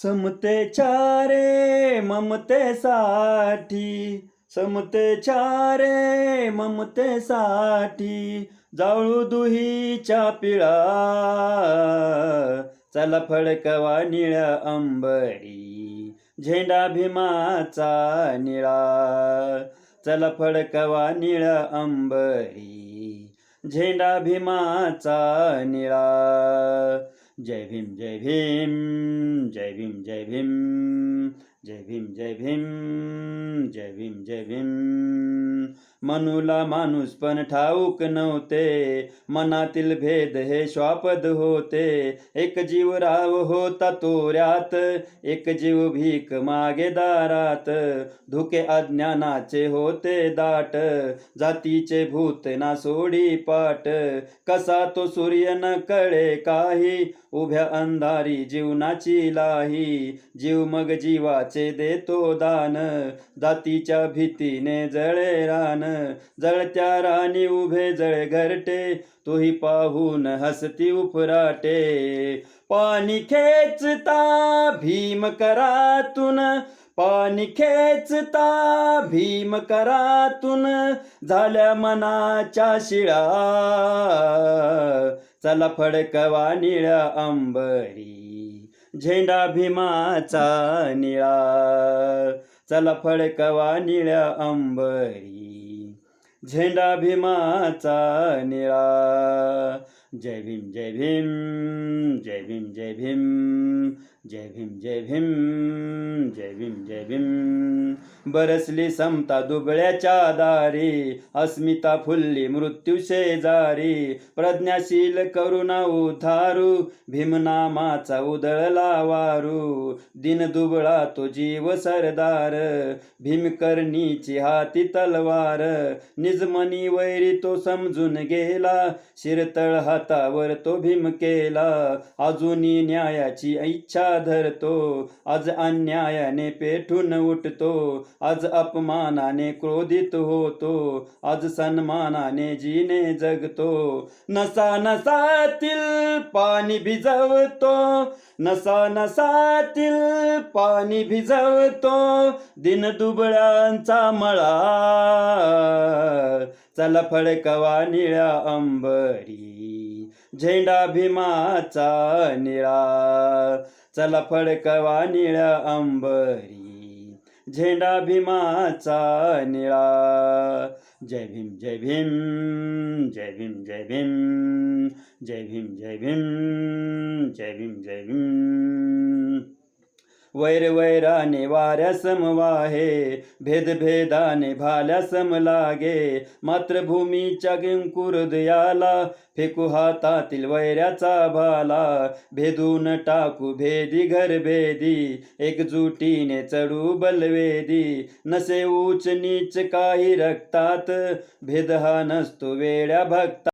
समतेच्या रे ममतेसाठी, समतेच्या रे ममतेसाठी जाळू दुहीच्या पिळा, चला फडकवा निळ्या अंबरी झेंडा भीमाचा निळा, चला फडकवा निळ्या अंबरी झेंडा भीमाचा निळा. जय भीम जय भीम, जय भीम जय भीम, जय भीम जय भीम, जय भीम जय भीम. मनुला माणूस पण ठाऊक नव्हते, मनातील भेद हे श्वापद होते. एक जीव राव होता तोऱ्यात, एक जीव भीक मागे दारात. धुके अज्ञानाचे होते दाट, जातीचे भूत ना सोडी पाट. कसा तो सूर्य न कळे काही, उभ्या अंधारी जीवनाची लाही. जीव मग जीवाचे देतो दान, जातीच्या भीतीने जळे रान. जळत्या रानी उभे जळे घरटे, तोही पाहून हसती उफराटे. पाणी खेचता भीम करातून, पाणी खेचता भीम करातून, झाल्या मनाच्या शिळा, चला फडकवा निळ्या अंबरी झेंडा भीमाचा निळा, चला फडकवा निळ्या अंबरी झेंडा भीमाचा निळा. जय भीम जय भीम, जय भीम जय भीम, जय भीम जय भीम, जय भीम जय भीम. बरसली समता दुबळ्याच्या दारी, अस्मिता फुलली मृत्यू शेजारी. प्रज्ञाशील करुणा उधारू, भीमनामाचा उधळला वारू. दिन दुबळा तो जीव सरदार, भीमकर्णीची हाती तलवार. निजमनी वैरी तो समजून गेला, शिरतळ हातावर तो भीम केला. अजूनी न्यायाची इच्छा धरतो, आज अन्यायाने पेटून उठतो. आज अपमानाने क्रोधित होतो, आज सन्मानाने जीने जगतो. नसा नसातील पाणी भिजवतो, नसा नसातील पाणी भिजवतो, दिन दुबळ्यांचा मळा, चला फडकवा निळ्या अंबरी झेंडा भीमाचा निळा, चला फडकवा निळ्या अंबरी झेंडा भीमाचा निळा. जय भीम जय भीम, जय भीम जय भीम, जय भीम जय भीम, जय भीम जय भीम. वैर वैराने वाऱ्या समवाहे, भेद भेदाने भाल्या सम लागे. मातृभूमीच्या हृदयाला, फेकू हातातील वैऱ्याचा भाला. भेदून टाकू भेदी घरभेदी, एकजुटीने चढू बलवेदी. नसे ऊच नीच काही रक्तात, भेद हा नसतो वेड्या भक्ता.